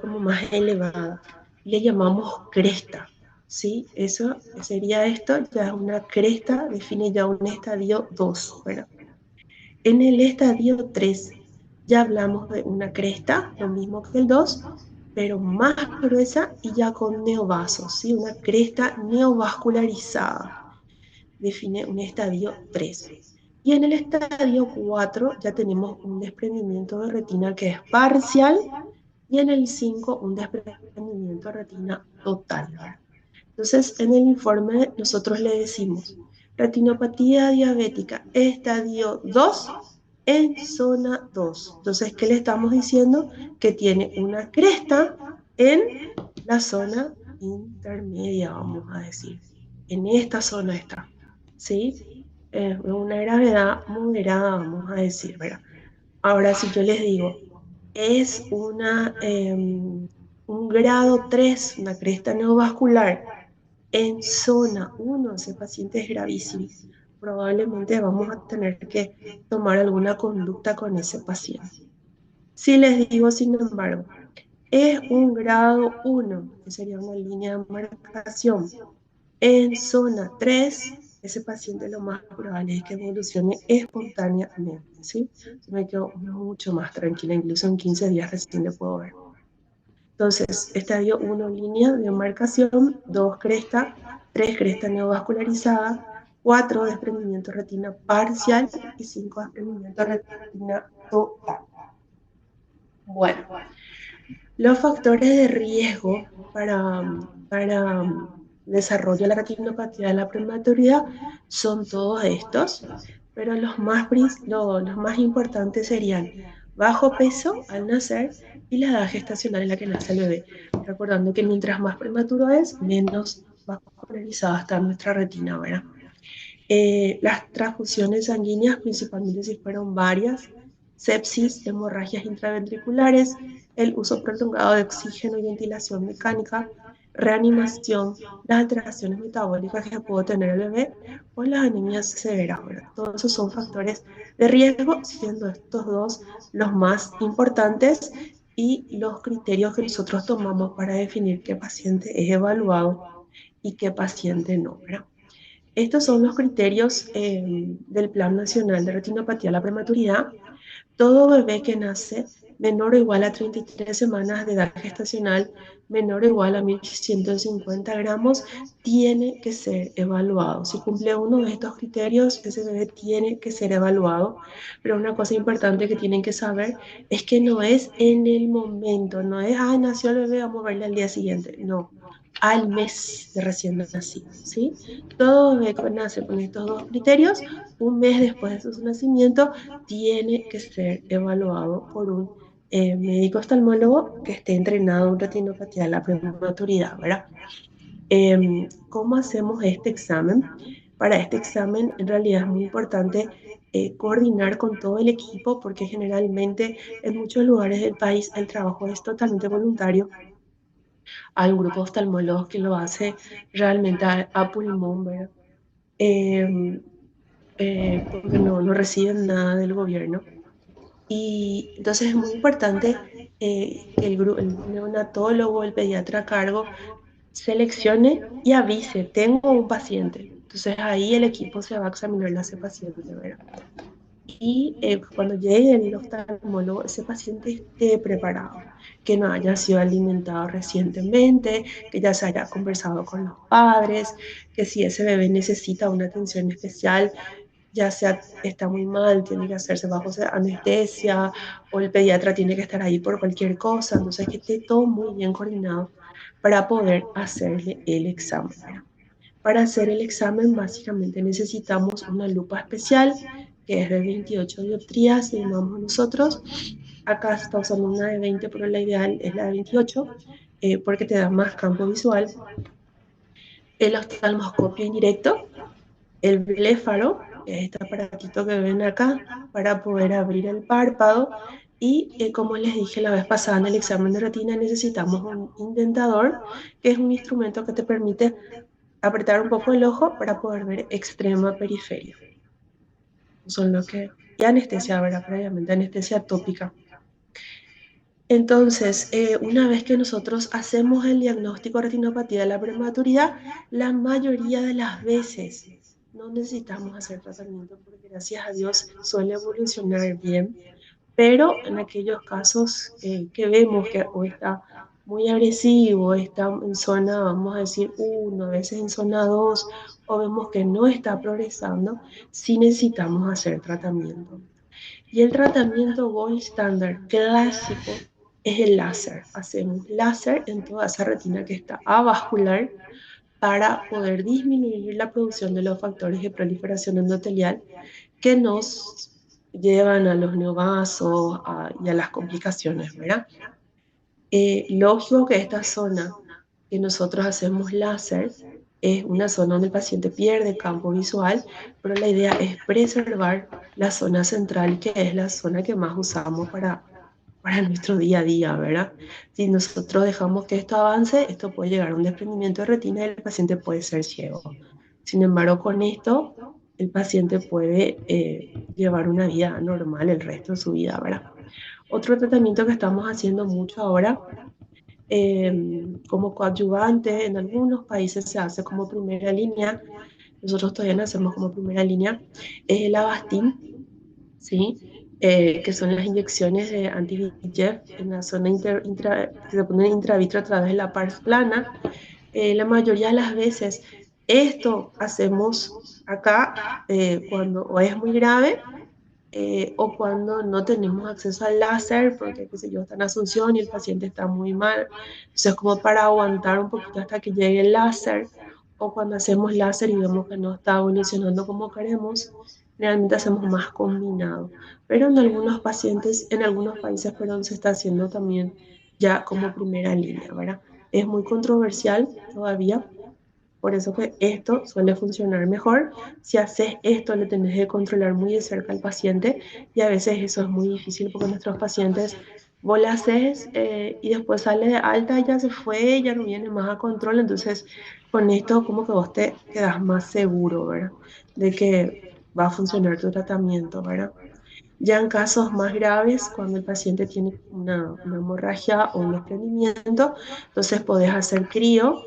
como más elevada. Le llamamos cresta, ¿sí? Eso sería esto, ya es una cresta, define ya un estadio 2, ¿verdad? En el estadio 3 ya hablamos de una cresta, lo mismo que el 2, pero más gruesa y ya con neovasos, ¿sí? Una cresta neovascularizada, define un estadio 3. Y en el estadio 4 ya tenemos un desprendimiento de retina que es parcial y en el 5 un desprendimiento de retina total, ¿verdad? Entonces, en el informe nosotros le decimos retinopatía diabética estadio 2 en zona 2. Entonces, ¿qué le estamos diciendo? Que tiene una cresta en la zona intermedia, vamos a decir. En esta zona está, ¿sí? Una gravedad moderada, vamos a decir, ¿verdad? Ahora, si yo les digo, es un grado 3, una cresta neovascular, en zona 1, ese paciente es gravísimo. Probablemente vamos a tener que tomar alguna conducta con ese paciente. Si les digo, sin embargo, es un grado 1, que sería una línea de marcación, en zona 3, ese paciente lo más probable es que evolucione espontáneamente, ¿sí? Yo me quedo mucho más tranquila, incluso en 15 días recién le puedo ver. Entonces, estadio 1, línea de marcación, 2, cresta, 3, cresta neovascularizada, 4, desprendimiento retina parcial y 5, desprendimiento retina total. Bueno, los factores de riesgo para desarrollo de la retinopatía de la prematuridad son todos estos, pero los más importantes serían bajo peso al nacer y la edad gestacional en la que nace el bebé. Recordando que mientras más prematuro es, menos vascularizada está nuestra retina, ¿verdad? Las transfusiones sanguíneas, principalmente si fueron varias, sepsis, hemorragias intraventriculares, el uso prolongado de oxígeno y ventilación mecánica, reanimación, las alteraciones metabólicas que puede tener el bebé o las anemias severas, ¿verdad? Todos esos son factores de riesgo, siendo estos dos los más importantes y los criterios que nosotros tomamos para definir qué paciente es evaluado y qué paciente no, ¿verdad? Estos son los criterios del Plan Nacional de Retinopatía a la Prematuridad. Todo bebé que nace menor o igual a 33 semanas de edad gestacional, menor o igual a 1.150 gramos, tiene que ser evaluado. Si cumple uno de estos criterios, ese bebé tiene que ser evaluado. Pero una cosa importante que tienen que saber es que no es en el momento, no es, ah, nació el bebé, vamos a verle al día siguiente. No, al mes de recién nacido, ¿sí? Todo bebé que nace con estos dos criterios, un mes después de su nacimiento, tiene que ser evaluado por un médico oftalmólogo que esté entrenado en retinopatía de la prematuridad, ¿verdad? ¿Cómo hacemos este examen? Para este examen, en realidad es muy importante coordinar con todo el equipo porque generalmente en muchos lugares del país el trabajo es totalmente voluntario. Hay un grupo de oftalmólogos que lo hace realmente a pulmón, ¿verdad? Eh, Porque no reciben nada del gobierno. Y entonces es muy importante que el neonatólogo, el pediatra a cargo, seleccione y avise, tengo un paciente. Entonces ahí el equipo se va a examinar a ese paciente, ¿verdad? Y cuando llegue el oftalmólogo, ese paciente esté preparado, que no haya sido alimentado recientemente, que ya se haya conversado con los padres, que si ese bebé necesita una atención especial, ya sea está muy mal, tiene que hacerse bajo anestesia o el pediatra tiene que estar ahí por cualquier cosa, entonces que esté todo muy bien coordinado para poder hacerle el examen, ¿verdad? Para hacer el examen básicamente necesitamos una lupa especial que es de 28 dioptrías, le llamamos nosotros. Acá se está usando una de 20, pero la ideal es la de 28 porque te da más campo visual. El oftalmoscopio indirecto, el bléfaro, que es este aparatito que ven acá, para poder abrir el párpado. Y como les dije la vez pasada en el examen de retina, necesitamos un indentador, que es un instrumento que te permite apretar un poco el ojo para poder ver extrema periferia. Son lo que... Y anestesia, ¿verdad? Previamente, anestesia tópica. Entonces, una vez que nosotros hacemos el diagnóstico de retinopatía de la prematuridad, la mayoría de las veces no necesitamos hacer tratamiento porque gracias a Dios suele evolucionar bien, pero en aquellos casos que vemos que o está muy agresivo, está en zona, vamos a decir, 1, a veces en zona 2, o vemos que no está progresando, sí necesitamos hacer tratamiento. Y el tratamiento gold standard clásico es el láser. Hacemos láser en toda esa retina que está avascular para poder disminuir la producción de los factores de proliferación endotelial que nos llevan a los neovasos y a las complicaciones, ¿verdad? Lógico que esta zona que nosotros hacemos láser es una zona donde el paciente pierde campo visual, pero la idea es preservar la zona central, que es la zona que más usamos para nuestro día a día, ¿verdad? Si nosotros dejamos que esto avance, esto puede llegar a un desprendimiento de retina y el paciente puede ser ciego. Sin embargo, con esto, el paciente puede llevar una vida normal el resto de su vida, ¿verdad? Otro tratamiento que estamos haciendo mucho ahora como coadyuvante, en algunos países se hace como primera línea, nosotros todavía no hacemos como primera línea, es el Avastin, ¿sí? Que son las inyecciones de anti-VEGF en la zona que se ponen intravitro a través de la pars plana. La mayoría de las veces esto hacemos acá cuando o es muy grave o cuando no tenemos acceso al láser, porque, qué sé yo, está en Asunción y el paciente está muy mal. Entonces, como para aguantar un poquito hasta que llegue el láser, o cuando hacemos láser y vemos que no está evolucionando como queremos, realmente hacemos más combinado. Pero en algunos pacientes, en algunos países, perdón, se está haciendo también ya como primera línea, ¿verdad? Es muy controversial todavía, por eso que esto suele funcionar mejor. Si haces esto, le tenés que controlar muy de cerca al paciente y a veces eso es muy difícil porque nuestros pacientes, vos le haces y después sale de alta, ya se fue, ya no viene más a control. Entonces, con esto como que vos te quedas más seguro, ¿verdad? De que va a funcionar tu tratamiento, ¿verdad? Ya en casos más graves, cuando el paciente tiene una hemorragia o un desprendimiento, entonces podés hacer crío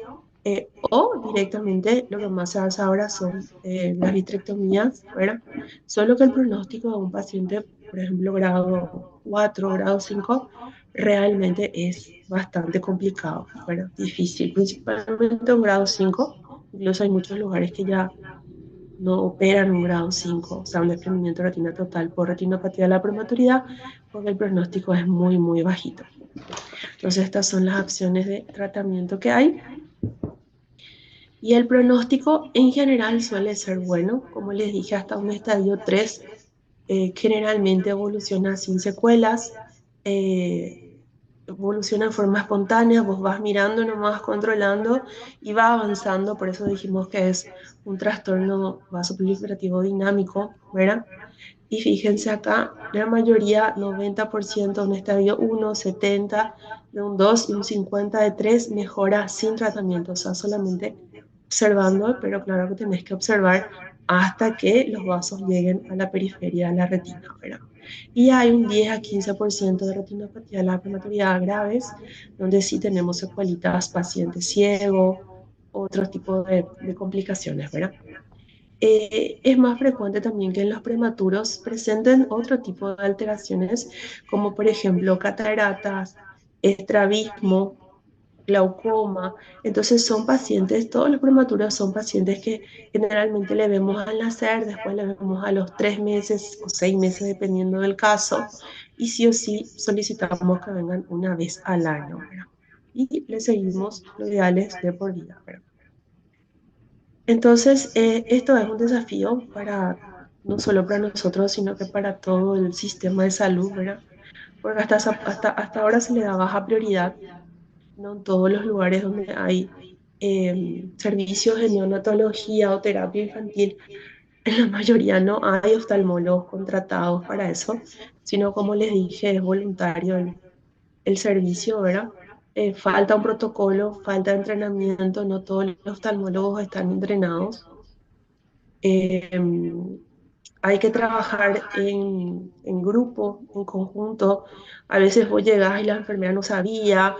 o directamente lo que más se hace ahora son las vitrectomías, ¿verdad? Solo que el pronóstico de un paciente, por ejemplo, grado 4, grado 5, realmente es bastante complicado, ¿verdad? Difícil, principalmente un grado 5. Incluso hay muchos lugares que ya no operan un grado 5, o sea, un desprendimiento de retina total por retinopatía de la prematuridad, porque el pronóstico es muy, muy bajito. Entonces, estas son las opciones de tratamiento que hay. Y el pronóstico en general suele ser bueno, como les dije, hasta un estadio 3 generalmente evoluciona sin secuelas, eh, evoluciona en forma espontánea, vos vas mirando nomás, controlando y va avanzando, por eso dijimos que es un trastorno vasoproliferativo dinámico, ¿verdad? Y fíjense acá, la mayoría, 90% un estadio 1, 70 de un 2 y un 50 de 3 mejora sin tratamiento, o sea, solamente observando, pero claro que tenés que observar hasta que los vasos lleguen a la periferia de la retina, ¿verdad? Y hay un 10 a 15% de retinopatía de la prematuridad graves, donde sí tenemos secuelitas, pacientes ciegos, otros tipos de complicaciones, ¿verdad? Es más frecuente también que en los prematuros presenten otro tipo de alteraciones, como por ejemplo cataratas, estrabismo, glaucoma. Entonces son pacientes, todos los prematuros son pacientes que generalmente le vemos al nacer, después le vemos a los 3 meses o 6 meses, dependiendo del caso, y sí o sí solicitamos que vengan una vez al año, ¿verdad? Y le seguimos lo ideal es de por vida, ¿verdad? Entonces, esto es un desafío para, no solo para nosotros, sino que para todo el sistema de salud, ¿verdad? Porque hasta ahora se le da baja prioridad, no en todos los lugares donde hay servicios de neonatología o terapia infantil, en la mayoría no hay oftalmólogos contratados para eso, sino como les dije, es voluntario el servicio, ¿verdad? Falta un protocolo, falta entrenamiento, no todos los oftalmólogos están entrenados. Eh, hay que trabajar en grupo, en conjunto. A veces vos llegás y la enfermera no sabía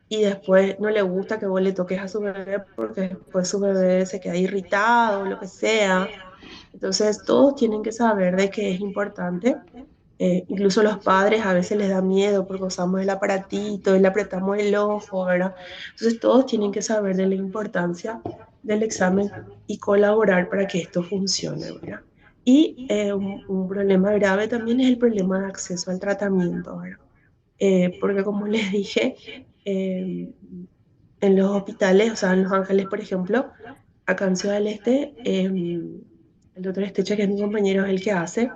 y después no le gusta que vos le toques a su bebé porque después su bebé se queda irritado o lo que sea. Entonces todos tienen que saber de que es importante. Incluso los padres a veces les da miedo porque usamos el aparatito y le apretamos el ojo, ¿verdad? Entonces todos tienen que saber de la importancia del examen y colaborar para que esto funcione, ¿verdad? Y un problema grave también es el problema de acceso al tratamiento, ¿verdad? Porque como les dije, en los hospitales, o sea, en Los Ángeles, por ejemplo, acá en Ciudad del Este, el doctor Esteche, que es mi compañero, es el que hace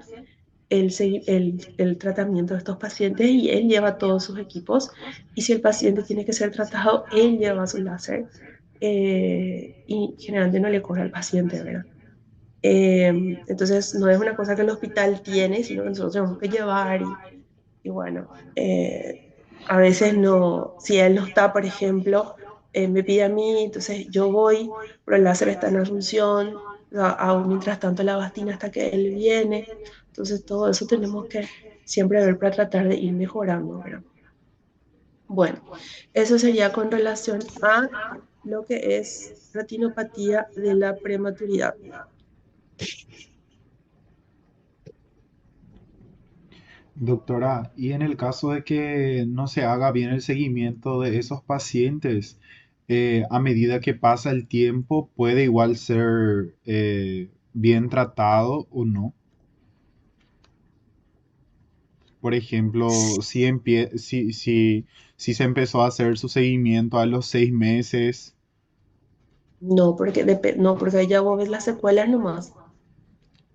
el tratamiento de estos pacientes y él lleva todos sus equipos. Y si el paciente tiene que ser tratado, él lleva su láser y generalmente no le cobra al paciente, ¿verdad? Entonces, no es una cosa que el hospital tiene, sino que nosotros tenemos que llevar y bueno, a veces no, si él no está, por ejemplo, me pide a mí, entonces yo voy, pero el láser está en Asunción, hago mientras tanto la bastina hasta que él viene, entonces todo eso tenemos que siempre ver para tratar de ir mejorando, ¿verdad? Bueno, eso sería con relación a lo que es retinopatía de la prematuridad. Doctora, y en el caso de que no se haga bien el seguimiento de esos pacientes, a medida que pasa el tiempo, puede igual ser bien tratado o no. Por ejemplo, si se empezó a hacer su seguimiento a los 6 meses. No, porque, no, porque ya vos ves las secuelas nomás.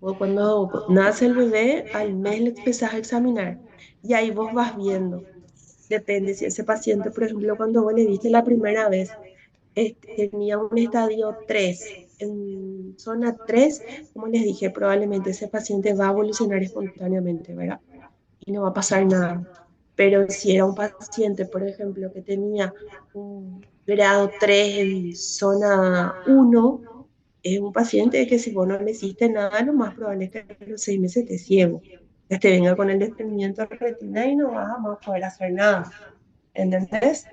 O cuando nace el bebé, al mes le empezás a examinar y ahí vos vas viendo. Depende si ese paciente, por ejemplo, cuando vos le viste la primera vez, tenía un estadio 3 en zona 3 como les dije, probablemente ese paciente va a evolucionar espontáneamente, ¿verdad? Y no va a pasar nada. Pero si era un paciente, por ejemplo, que tenía un grado 3 en zona 1 es un paciente que si vos no le hiciste nada, lo más probable es que a los 6 meses esté ciego. Ya te venga con el desprendimiento de retina y no vas a más poder hacer nada. ¿Entendés?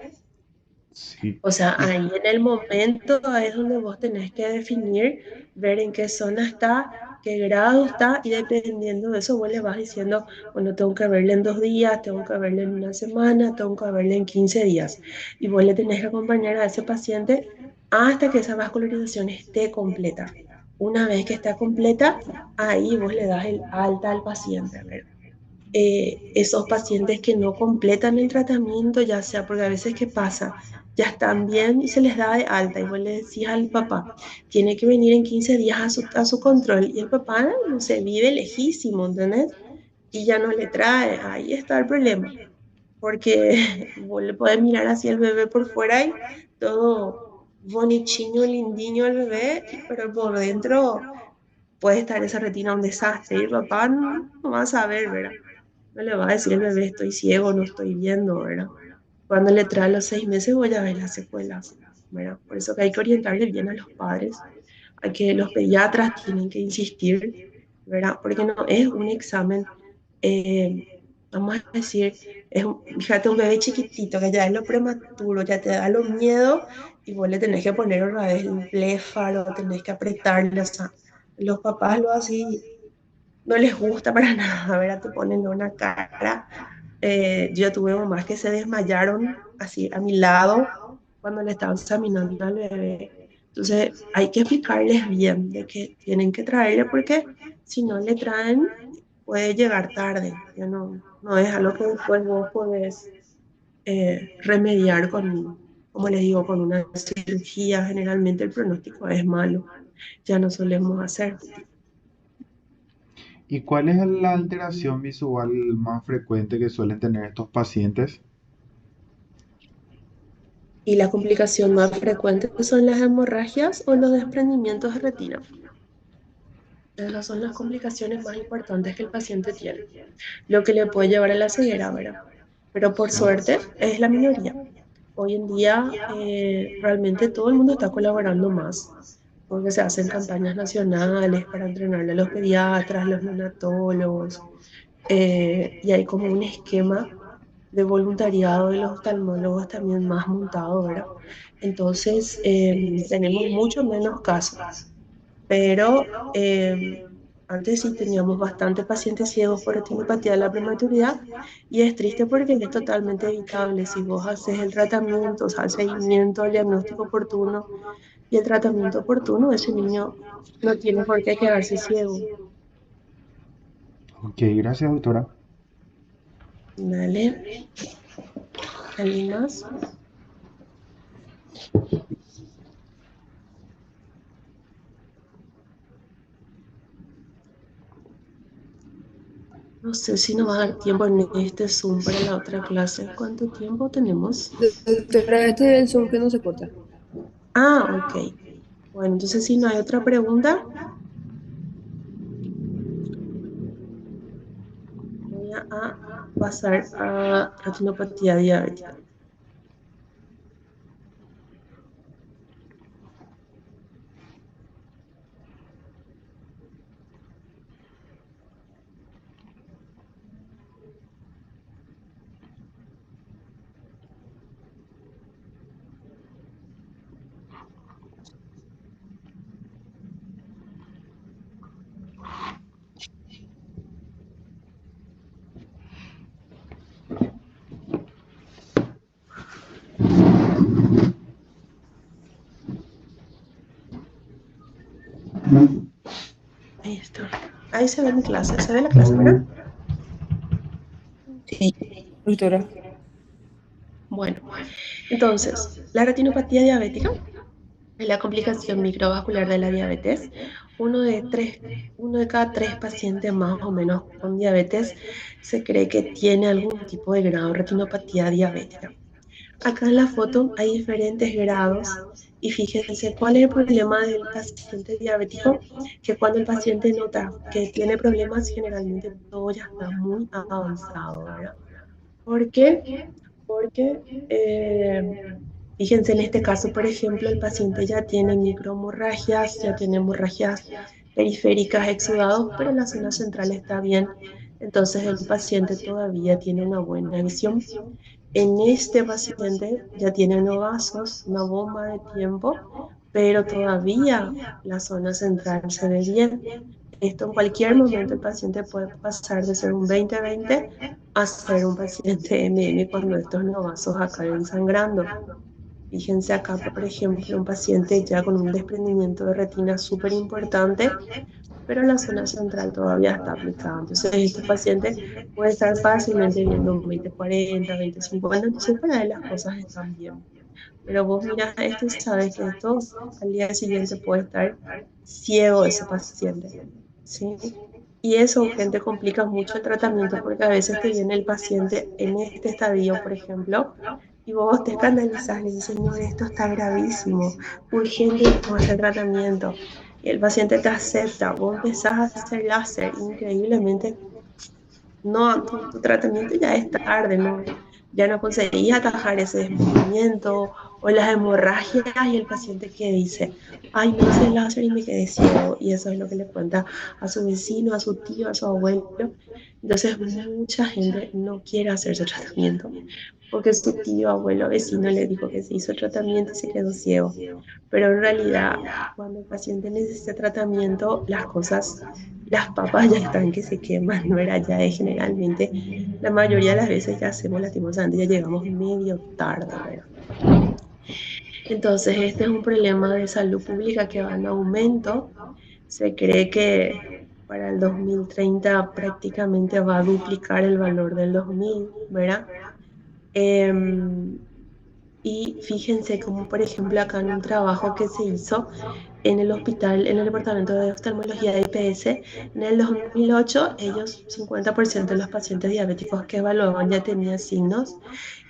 Sí. O sea, Y ahí en el momento es donde vos tenés que definir, ver en qué zona está, qué grado está, y dependiendo de eso vos le vas diciendo, bueno, tengo que verle en 2 días, tengo que verle en una semana, tengo que verle en 15 días. Y vos le tenés que acompañar a ese paciente hasta que esa vascularización esté completa. Una vez que está completa, ahí vos le das el alta al paciente, ¿verdad? Esos pacientes que no completan el tratamiento, ya sea porque a veces qué pasa, ya están bien y se les da de alta y vos le decís al papá, tiene que venir en 15 días a su control y el papá no se vive lejísimo, ¿entendés? Y ya no le trae, ahí está el problema, porque vos le podés mirar así el bebé por fuera y todo bonichiño, lindiño el bebé, pero por dentro puede estar esa retina un desastre y el papá no va a saber, ¿verdad? No le va a decir el bebé, estoy ciego, no estoy viendo, ¿verdad? Cuando le trae los 6 meses voy a ver las secuelas, ¿verdad? Por eso que hay que orientarle bien a los padres, a que los pediatras tienen que insistir, ¿verdad? Porque no es un examen, eh, vamos a decir, fíjate, un bebé chiquitito que ya es lo prematuro, ya te da lo miedo y vos le tenés que poner otra vez el bléfaro, tenés que apretarle, o sea, los papás lo así no les gusta para nada, ¿verdad? Te ponen una cara. Yo tuve mamás que se desmayaron así a mi lado cuando le estaba examinando al bebé. Entonces hay que explicarles bien de que tienen que traerle porque si no le traen puede llegar tarde. Ya no es algo que después vos podés remediar con, como les digo, con una cirugía. Generalmente el pronóstico es malo. Ya no solemos hacer. ¿Y cuál es la alteración visual más frecuente que suelen tener estos pacientes? Y la complicación más frecuente son las hemorragias o los desprendimientos de retina. Esas son las complicaciones más importantes que el paciente tiene, lo que le puede llevar a la ceguera, ¿verdad? Pero por Sí. suerte es la minoría. Hoy en día realmente todo el mundo está colaborando más. porque se hacen campañas nacionales para entrenarle a los pediatras, los neonatólogos, y hay como un esquema de voluntariado de los oftalmólogos también más montado, ¿verdad? Entonces, tenemos mucho menos casos, pero antes sí teníamos bastante pacientes ciegos por retinopatía de la prematuridad y es triste porque es totalmente evitable si vos haces el tratamiento, o sea, el seguimiento, el diagnóstico oportuno y el tratamiento oportuno, ese niño no tiene por qué quedarse ciego. Ok, gracias, doctora. ¿Vale? ¿Alguien más? No sé si nos va a dar tiempo en este Zoom para la otra clase. ¿Cuánto tiempo tenemos? Doctora, este es el Zoom que no se corta. Ah, ok. Bueno, entonces si no hay otra pregunta, voy a pasar a retinopatía diabética. Ahí está. Ahí se ve mi clase. ¿Se ve la clase, verdad? Sí, doctora. Bueno, entonces, la retinopatía diabética es la complicación microvascular de la diabetes. Uno de cada tres pacientes más o menos con diabetes se cree que tiene algún tipo de grado de retinopatía diabética. Acá en la foto hay diferentes grados y fíjense cuál es el problema del paciente diabético, que cuando el paciente nota que tiene problemas, generalmente todo ya está muy avanzado, ¿verdad? ¿Por qué? Porque, fíjense en este caso, por ejemplo, el paciente ya tiene microhemorragias, ya tiene hemorragias periféricas, exudados, pero la zona central está bien. Entonces el paciente todavía tiene una buena visión. En este paciente ya tiene no vasos, una bomba de tiempo, pero todavía la zona central se ve bien. Esto en cualquier momento el paciente puede pasar de ser un 20/20 a ser un paciente MM cuando estos novasos acaben sangrando. Fíjense acá, por ejemplo, un paciente ya con un desprendimiento de retina súper importante, pero la zona central todavía está aplicada. Entonces, este paciente puede estar fácilmente viendo un 20/40, 20/50, entonces para él las cosas están bien. Pero vos miras esto y sabes que esto al día siguiente puede estar ciego ese paciente, ¿sí? Y eso, gente, complica mucho el tratamiento porque a veces te viene el paciente en este estadio, por ejemplo, y vos te escandalizas, le dices, señor, esto está gravísimo, urgente, vamos a hacer tratamiento. Y el paciente te acepta, vos empezás a hacer láser, increíblemente no, tu tratamiento ya es tarde, no, ya no conseguís atajar ese desprendimiento o las hemorragias y el paciente que dice, ay, me hice el láser y me quedé ciego. Y eso es lo que le cuenta a su vecino, a su tío, a su abuelo. Entonces mucha gente no quiere hacerse tratamiento porque su tío, abuelo, vecino le dijo que se hizo el tratamiento y se quedó ciego. Pero en realidad, cuando el paciente necesita tratamiento, las cosas, las papas ya están que se queman, ¿no era? Ya es generalmente, la mayoría de las veces ya hacemos lastimosamente, ya llegamos medio tarde, ¿verdad? Entonces, este es un problema de salud pública que va en aumento. Se cree que para el 2030 prácticamente va a duplicar el valor del 2000, ¿verdad? Em, y fíjense como, por ejemplo, acá en un trabajo que se hizo en el hospital, en el departamento de oftalmología de IPS, en el 2008, ellos, 50% de los pacientes diabéticos que evaluaban ya tenían signos,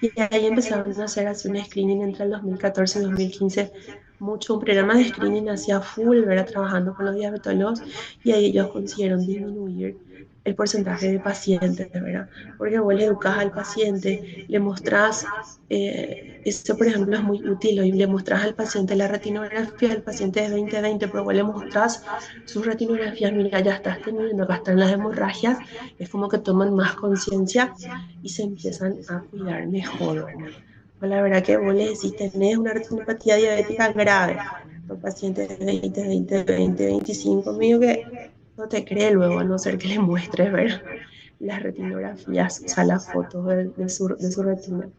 y ahí empezaron a hacer así un screening entre el 2014 y 2015, mucho, un programa de screening hacia full, ¿verdad? Trabajando con los diabetólogos, y ahí ellos consiguieron disminuir el porcentaje de pacientes, ¿verdad? Porque vos le educás al paciente, le mostrás, eso por ejemplo es muy útil, hoy le mostrás al paciente la retinografía del paciente de 2020, pero vos le mostrás sus retinografías, mira, ya estás teniendo, acá están las hemorragias, es como que toman más conciencia y se empiezan a cuidar mejor, ¿verdad? Pues la verdad que vos le decís, tenés una retinopatía diabética grave, los pacientes de 20, 20, 20, 25, medio que no te cree luego, a no ser que le muestres, ¿verdad? Las retinografías, o sea, las fotos de su retina.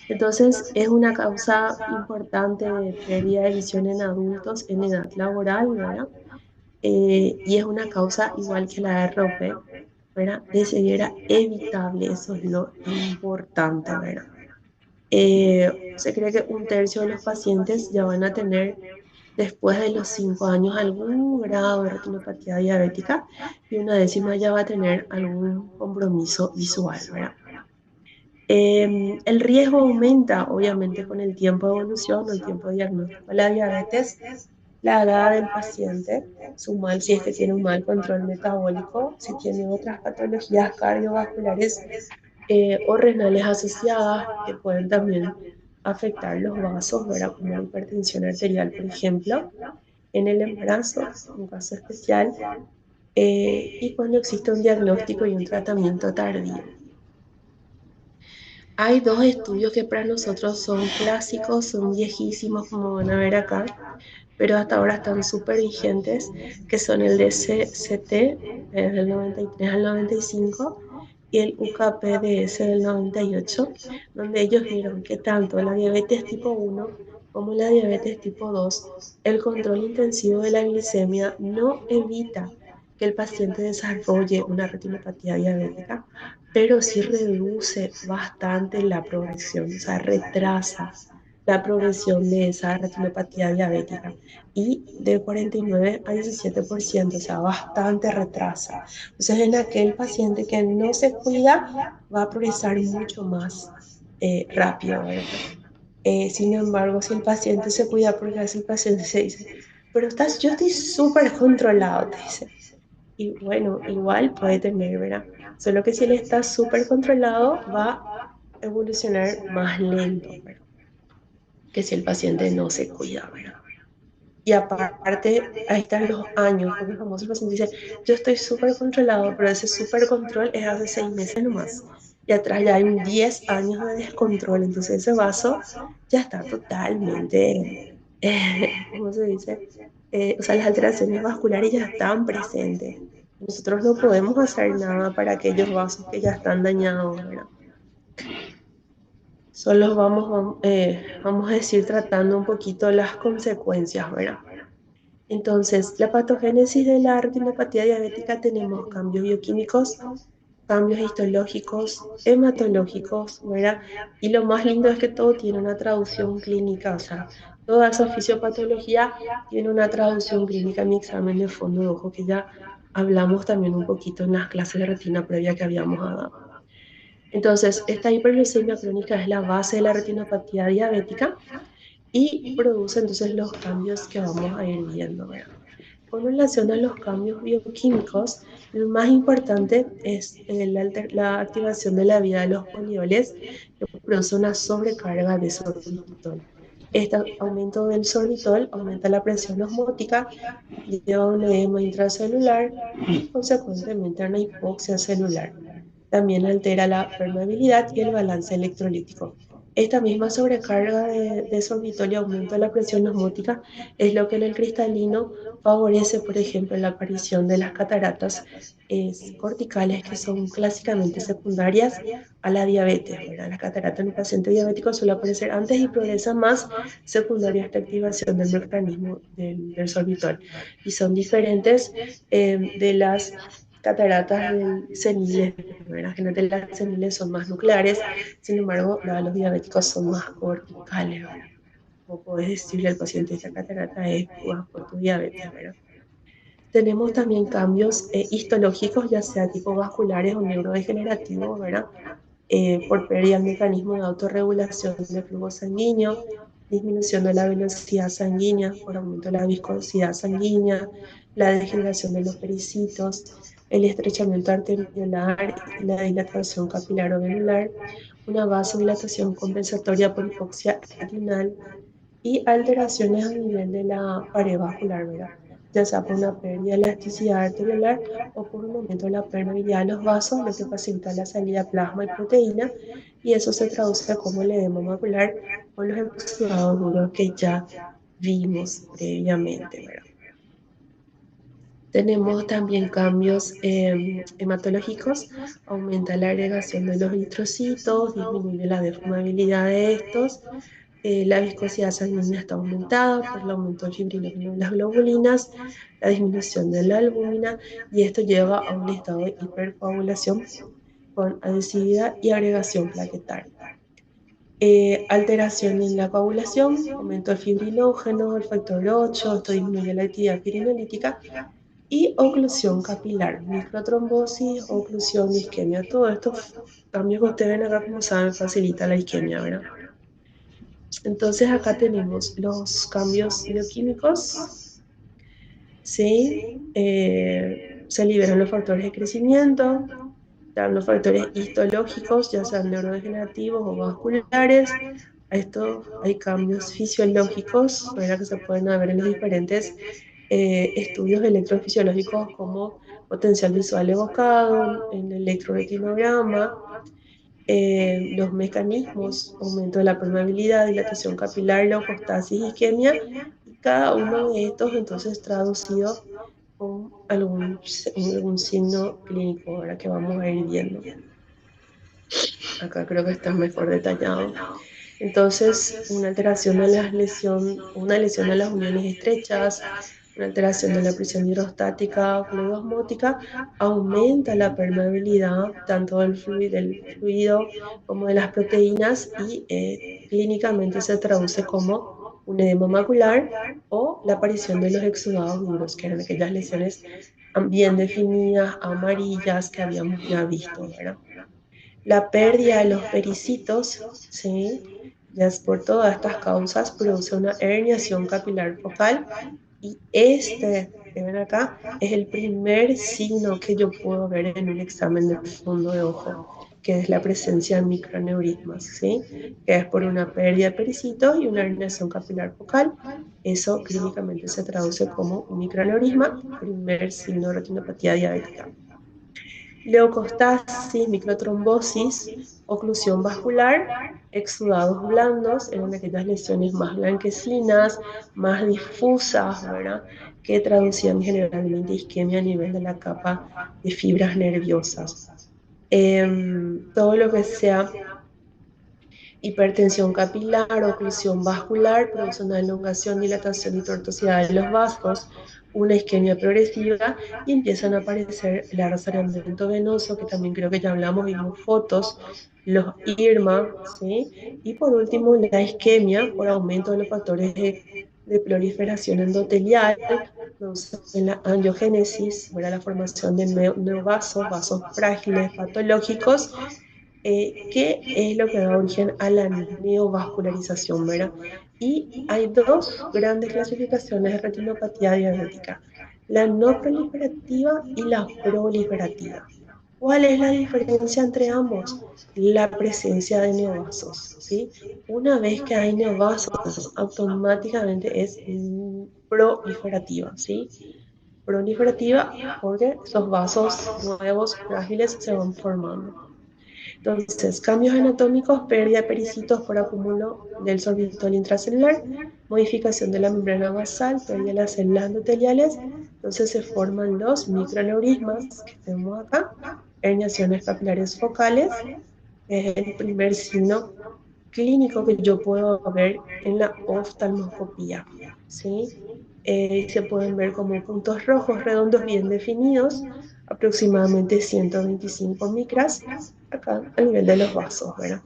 Entonces, es una causa importante de pérdida de visión en adultos en edad laboral, ¿verdad? Y es una causa igual que la ROP, ¿verdad? De ceguera evitable, eso es lo importante, ¿verdad? Se cree que un tercio de los pacientes ya van a tener después de los 5 años algún grado de retinopatía diabética y una décima ya va a tener algún compromiso visual, ¿verdad? El riesgo aumenta obviamente con el tiempo de evolución o el tiempo de diagnóstico de la diabetes, la edad del paciente, su mal, si es que tiene un mal control metabólico, si tiene otras patologías cardiovasculares o renales asociadas que pueden también afectar los vasos, ¿verdad? Como la hipertensión arterial, por ejemplo, en el embarazo, un caso especial, y cuando existe un diagnóstico y un tratamiento tardío. Hay dos estudios que para nosotros son clásicos, son viejísimos, como van a ver acá, pero hasta ahora están súper vigentes, que son el DCCT desde el 93 al 95 y el UKPDS del 98, donde ellos vieron que tanto la diabetes tipo 1 como la diabetes tipo 2, el control intensivo de la glicemia no evita que el paciente desarrolle una retinopatía diabética, pero sí reduce bastante la progresión, o sea, retrasa la progresión de esa retinopatía diabética y de 49 a 17%, o sea, bastante retrasa. Entonces, en aquel paciente que no se cuida, va a progresar mucho más rápido, ¿verdad? Sin embargo, si el paciente se cuida, porque a veces el paciente se dice, pero yo estoy súper controlado, te dice. Y bueno, igual puede tener, ¿verdad? Solo que si él está súper controlado, va a evolucionar más lento, ¿verdad? Que si el paciente no se cuida, ¿verdad? Y aparte, ahí están los años, porque el famoso paciente dice, yo estoy súper controlado, pero ese súper control es hace 6 meses nomás. Y atrás ya hay 10 años de descontrol, entonces ese vaso ya está totalmente, ¿cómo se dice? O sea, las alteraciones vasculares ya están presentes. Nosotros no podemos hacer nada para aquellos vasos que ya están dañados, ¿verdad? Solo vamos a decir, tratando un poquito las consecuencias, ¿verdad? Entonces, la patogénesis de la retinopatía diabética tenemos cambios bioquímicos, cambios histológicos, hematológicos, ¿verdad? Y lo más lindo es que todo tiene una traducción clínica, o sea, toda esa fisiopatología tiene una traducción clínica en mi examen de fondo de ojo, que ya hablamos también un poquito en las clases de retina previa que habíamos dado. Entonces, esta hiperglucemia crónica es la base de la retinopatía diabética y produce entonces los cambios que vamos a ir viendo, ¿verdad? Con relación a los cambios bioquímicos, el más importante es la activación de la vía de los polioles, que produce una sobrecarga de sorbitol. Este aumento del sorbitol aumenta la presión osmótica, lleva a un edema intracelular y consecuentemente a una hipoxia celular. También altera la permeabilidad y el balance electrolítico. Esta misma sobrecarga de sorbitol y aumento de la presión osmótica es lo que en el cristalino favorece, por ejemplo, la aparición de las cataratas corticales, que son clásicamente secundarias a la diabetes, ¿verdad? Las cataratas en un paciente diabético suele aparecer antes y progresa más secundaria a esta activación del mecanismo del sorbitol. Y son diferentes de las cataratas seniles, ¿verdad? Generalmente las seniles son más nucleares, sin embargo, los diabéticos son más corticales, ¿verdad? O puedes decirle al paciente, esta catarata es por tu diabetes, ¿verdad? Tenemos también cambios histológicos, ya sea tipo vasculares o neurodegenerativos, ¿verdad? Por pérdida del mecanismo de autorregulación del flujo sanguíneo, disminución de la velocidad sanguínea por aumento de la viscosidad sanguínea, la degeneración de los pericitos, el estrechamiento arteriolar y la dilatación capilar o venular, una vasodilatación compensatoria por hipoxia renal y alteraciones a nivel de la pared vascular, ¿verdad? Ya sea por una pérdida de elasticidad arteriolar o por un aumento de la permeabilidad de los vasos, lo que facilita la salida de plasma y proteína, y eso se traduce como el edema macular o los exudados duros que ya vimos previamente, ¿verdad? Tenemos también cambios hematológicos, aumenta la agregación de los eritrocitos, disminuye la deformabilidad de estos, la viscosidad sanguínea está aumentada por el aumento del fibrinogen de las globulinas, la disminución de la albúmina, y esto lleva a un estado de hipercoagulación con adhesividad y agregación plaquetaria. Alteración en la coagulación, aumento del fibrinógeno, el factor 8, esto disminuye la actividad pirinolítica, y oclusión capilar, microtrombosis, oclusión, isquemia. Todo esto, cambios que ustedes ven acá, como saben, facilita la isquemia, ¿verdad? Entonces acá tenemos los cambios bioquímicos, ¿sí? Se liberan los factores de crecimiento, están los factores histológicos, ya sean neurodegenerativos o vasculares. A esto hay cambios fisiológicos, ¿verdad? Que se pueden ver en los diferentes estudios electrofisiológicos como potencial visual evocado, en el electroretinograma, los mecanismos, aumento de la permeabilidad, dilatación capilar, leucostasis, isquemia, y cada uno de estos entonces traducido con algún signo clínico, ahora que vamos a ir viendo. Acá creo que está mejor detallado. Entonces, una alteración de las una lesión de las uniones estrechas, una alteración de la presión hidrostática fluidosmótica, aumenta la permeabilidad tanto del fluido como de las proteínas, y clínicamente se traduce como un edema macular o la aparición de los exudados duros, que eran aquellas lesiones bien definidas, amarillas, que habíamos ya visto, ¿verdad? La pérdida de los pericitos, ¿sí? Ya es por todas estas causas, produce una herniación capilar focal, y este, que ven acá, es el primer signo que yo puedo ver en un examen de fondo de ojo, que es la presencia de microaneurismas, ¿sí? Que es por una pérdida de pericitos y una herniación capilar focal. Eso clínicamente se traduce como un microaneurisma, primer signo de retinopatía diabética. Leucostasis, microtrombosis, oclusión vascular, exudados blandos, eran aquellas lesiones más blanquecinas, más difusas, ¿verdad? Que traducían generalmente isquemia a nivel de la capa de fibras nerviosas. Todo lo que sea hipertensión capilar, oclusión vascular, produce una elongación, dilatación y tortuosidad de los vasos, una isquemia progresiva, y empiezan a aparecer el arrastramiento venoso, que también creo que ya hablamos, vimos fotos, los IRMA, ¿sí? Y por último, la isquemia por aumento de los factores de proliferación endotelial, producen la angiogénesis, la formación de neovasos, vasos frágiles, patológicos, que es lo que da origen a la neovascularización, ¿verdad? Y hay dos grandes clasificaciones de retinopatía diabética: la no proliferativa y la proliferativa. ¿Cuál es la diferencia entre ambos? La presencia de neovasos, ¿sí? Una vez que hay neovasos, automáticamente es proliferativa, ¿sí? Proliferativa porque esos vasos nuevos, frágiles, se van formando. Entonces, cambios anatómicos: pérdida de pericitos por acúmulo del sorbitol intracelular, modificación de la membrana basal, pérdida de las células endoteliales. Entonces se forman los microaneurismas que tenemos acá, herniaciones capilares focales, es el primer signo clínico que yo puedo ver en la oftalmoscopía, ¿sí? Se pueden ver como puntos rojos redondos bien definidos, aproximadamente 125 micras, acá a nivel de los vasos, ¿verdad?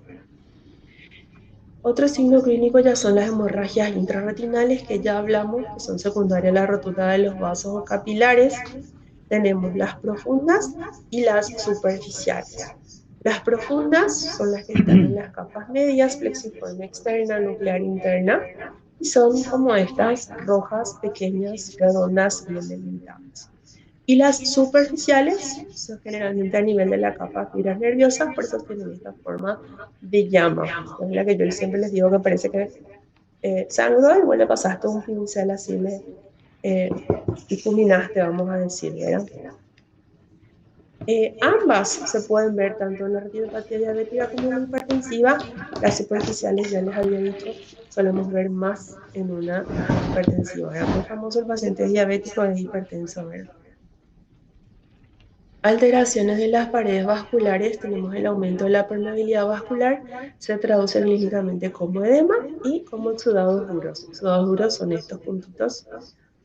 Otro signo clínico ya son las hemorragias intrarretinales, que ya hablamos, que son secundarias a la rotura de los vasos capilares. Tenemos las profundas y las superficiales. Las profundas son las que están en las capas medias, plexiforme externa, nuclear interna, y son como estas rojas, pequeñas, redondas, bien delimitadas. Y las superficiales son generalmente a nivel de la capa de fibras nerviosas, por eso tienen esta forma de llama. Es la que yo siempre les digo que parece que sangró y vos le pasaste un pincel así, le difuminaste, vamos a decir, ¿verdad? Ambas se pueden ver tanto en la retinopatía diabética como en la hipertensiva. Las superficiales, ya les había dicho, solemos ver más en una hipertensiva. Era muy famoso el paciente diabético e hipertenso, ¿verdad? Alteraciones de las paredes vasculares, tenemos el aumento de la permeabilidad vascular, se traduce clínicamente como edema y como exudados duros. Exudados duros son estos puntitos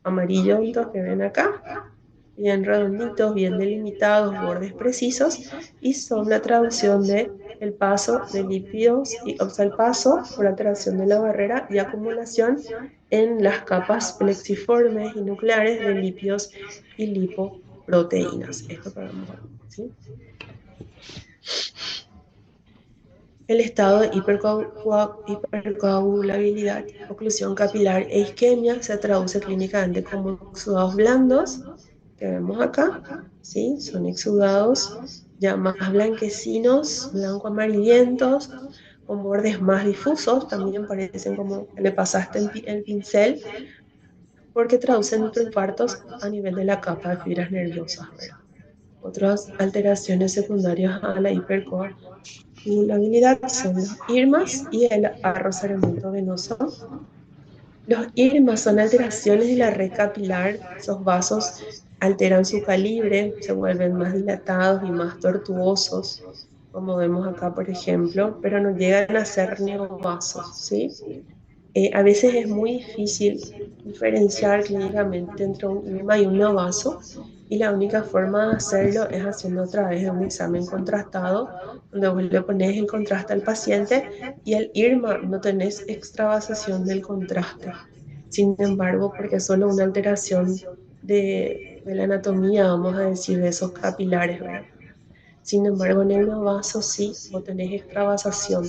amarillentos que ven acá, bien redonditos, bien delimitados, bordes precisos, y son la traducción de el paso de lípidos, o sea, el paso por alteración de la barrera y acumulación en las capas plexiformes y nucleares de lípidos y lipoproteínas. Esto que vemos aquí, ¿sí? El estado de hipercoagulabilidad, oclusión capilar e isquemia se traduce clínicamente como exudados blandos, que vemos acá, ¿sí? Son exudados ya más blanquecinos, blanco-amarillentos, con bordes más difusos, también parecen como que le pasaste el pincel, porque traducen microinfartos a nivel de la capa de fibras nerviosas, ¿verdad? Otras alteraciones secundarias a la hipercoagulabilidad son los IRMAs y el arrozamiento venoso. Los IRMAs son alteraciones de la red capilar, esos vasos alteran su calibre, se vuelven más dilatados y más tortuosos, como vemos acá, por ejemplo, pero no llegan a ser neovasos, ¿sí? A veces es muy difícil diferenciar clínicamente entre un IRMA y un neovaso, y la única forma de hacerlo es haciendo a través de un examen contrastado, donde vos le pones el contraste al paciente y el IRMA no tenés extravasación del contraste. Sin embargo, porque es solo una alteración de la anatomía, vamos a decir, de esos capilares, ¿verdad? Sin embargo, en el neovaso sí, vos tenés extravasación,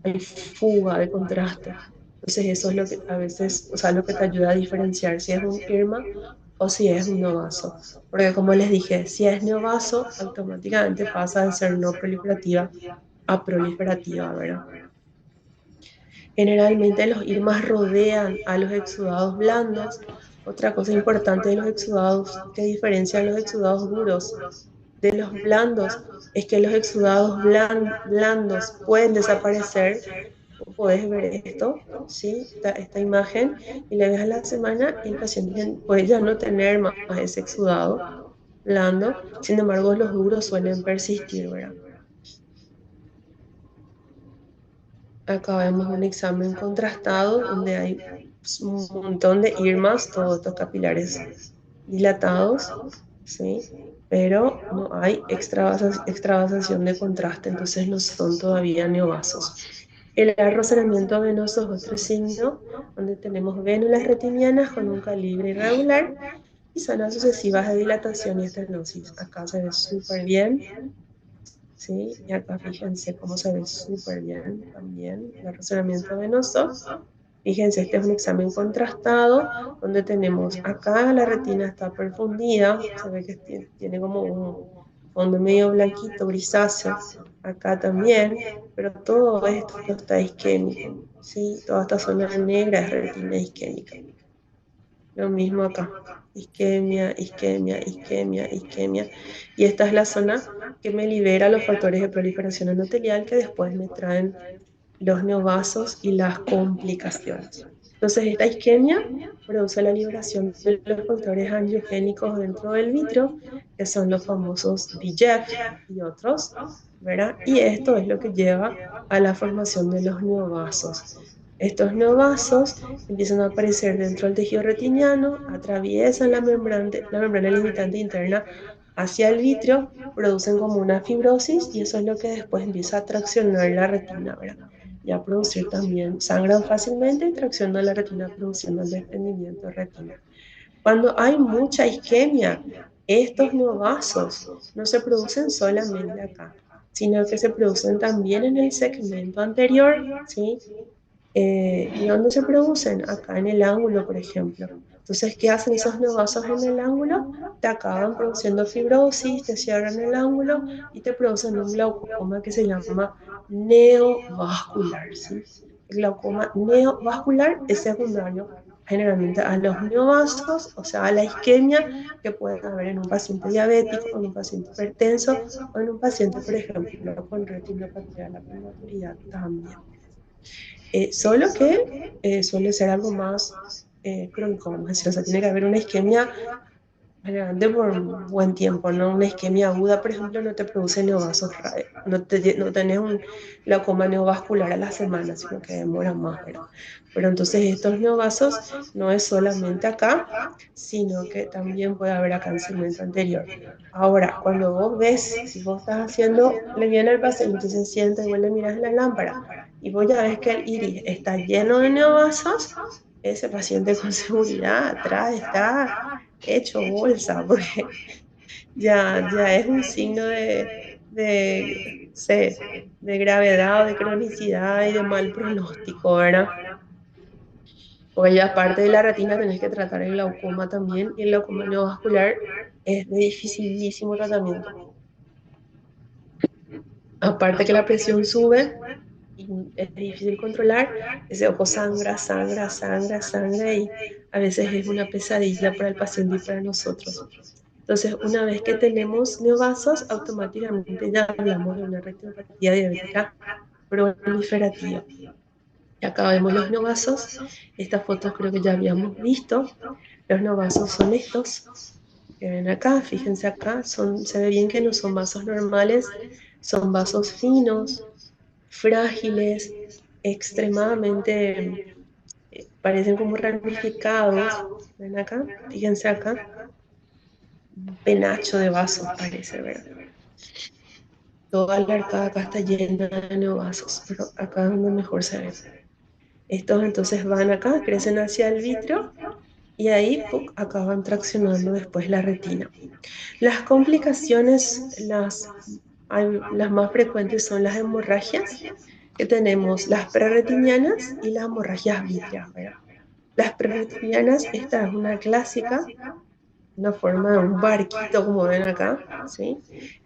hay fuga de contraste. Entonces eso es lo que a veces, o sea, lo que te ayuda a diferenciar si es un IRMA o si es un neovaso. Porque como les dije, si es neovaso, automáticamente pasa de ser no proliferativa a proliferativa, ¿verdad? Generalmente los IRMAs rodean a los exudados blandos. Otra cosa importante de los exudados que diferencian los exudados duros de los blandos es que los exudados blandos pueden desaparecer. Puedes ver esto, ¿sí? Esta imagen, y le ves a la semana y el paciente puede ya no tener más ese exudado blando. Sin embargo, los duros suelen persistir, ¿verdad? Acá vemos un examen contrastado donde hay un montón de IRMAs, todos estos capilares dilatados, ¿sí? Pero no hay extravasación de contraste, entonces no son todavía neovasos. El arrozamiento venoso es otro signo, donde tenemos vénulas retinianas con un calibre irregular y zonas sucesivas de dilatación y estenosis. Acá se ve súper bien, ¿sí? Y acá fíjense cómo se ve súper bien también el arrozamiento venoso. Fíjense, este es un examen contrastado, donde tenemos acá la retina está perfundida, se ve que tiene como un fondo medio blanquito, grisáceo, acá también, pero todo esto está isquémico, ¿sí? Toda esta zona negra es retina isquémica. Lo mismo acá, isquemia, isquemia, isquemia, isquemia. Y esta es la zona que me libera los factores de proliferación endotelial que después me traen los neovasos y las complicaciones. Entonces, esta isquemia produce la liberación de los factores angiogénicos dentro del vitrio, que son los famosos VEGF y otros, ¿verdad? Y esto es lo que lleva a la formación de los neovasos. Estos neovasos empiezan a aparecer dentro del tejido retiniano, atraviesan la membrana limitante interna hacia el vitrio, producen como una fibrosis y eso es lo que después empieza a traccionar la retina, ¿verdad? Y a producir también, sangran fácilmente y traccionan la retina produciendo el desprendimiento de retina. Cuando hay mucha isquemia, estos neovasos no se producen solamente acá, sino que se producen también en el segmento anterior, ¿sí? ¿Y dónde se producen? Acá en el ángulo, por ejemplo. Entonces, ¿qué hacen esos neovasos en el ángulo? Te acaban produciendo fibrosis, te cierran el ángulo y te producen un glaucoma que se llama neovascular, ¿sí? El glaucoma neovascular es secundario generalmente a los neovasos, o sea, a la isquemia que puede haber en un paciente diabético, en un paciente hipertenso o en un paciente, por ejemplo, con retinopatía de la prematuridad también. Solo que suele ser algo más crónico, vamos a decir, o sea, tiene que haber una isquemia relevante por un buen tiempo, ¿no? Una isquemia aguda, por ejemplo, no te produce neovasos, no tenés un glaucoma neovascular a la semana, sino que demora más, ¿verdad? Pero entonces estos neovasos no es solamente acá, sino que también puede haber acá en el segmento anterior. Ahora, cuando vos ves, si vos estás haciendo, le viene al paciente, se sienta y vos le miras en la lámpara, y vos ya ves que el iris está lleno de neovasos, ese paciente con seguridad atrás está hecho bolsa, porque ya es un signo de gravedad o de cronicidad y de mal pronóstico, ¿verdad? Porque ya aparte de la retina tenés que tratar el glaucoma también, y el glaucoma neovascular es de dificilísimo tratamiento. Aparte que la presión sube y es difícil controlar, ese ojo sangra, sangra, sangra, sangra y a veces es una pesadilla para el paciente y para nosotros. Entonces, una vez que tenemos neovasos, automáticamente ya hablamos de una retinopatía diabética proliferativa. Y acá vemos los neovasos. Estas fotos creo que ya habíamos visto. Los neovasos son estos que ven acá. Fíjense acá, se ve bien que no son vasos normales, son vasos finos, frágiles, extremadamente, parecen como ramificados. ¿Ven acá? Fíjense acá. Un penacho de vasos parece, ¿verdad? Toda la arcada acá está llena de neovasos, pero acá es donde mejor se ve. Estos entonces van acá, crecen hacia el vitrio y ahí acaban traccionando después la retina. Las complicaciones, las más frecuentes son las hemorragias, que tenemos las prerretinianas y las hemorragias vítreas, ¿verdad? Las prerretinianas, esta es una clásica, una forma de un barquito como ven acá, ¿sí?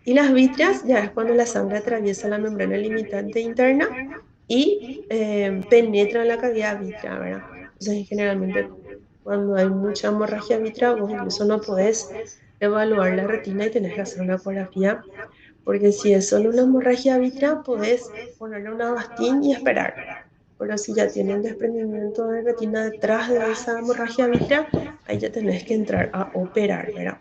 Y las vítreas ya es cuando la sangre atraviesa la membrana limitante interna y penetra en la cavidad vítrea, ¿verdad? Entonces, generalmente, cuando hay mucha hemorragia vitrea, vos incluso no podés evaluar la retina y tenés que hacer una ecografía, porque si es solo una hemorragia vitrea, podés ponerle una bastín y esperar. Pero si ya tienen desprendimiento de retina detrás de esa hemorragia vitrea, ahí ya tenés que entrar a operar, ¿verdad?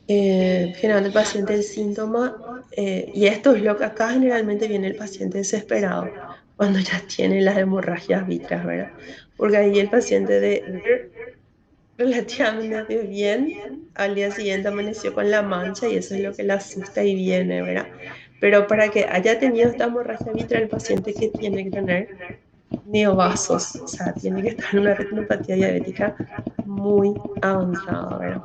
Generando el paciente el síntoma, y esto es lo que acá generalmente viene el paciente desesperado, cuando ya tiene las hemorragias vitreas, ¿verdad? Porque ahí el paciente de ver relativamente bien, al día siguiente amaneció con la mancha y eso es lo que le asusta y viene, ¿verdad? Pero para que haya tenido esta hemorragia vitreal, el paciente que tiene que tener neovasos, o sea, tiene que estar en una retinopatía diabética muy avanzada, ¿verdad?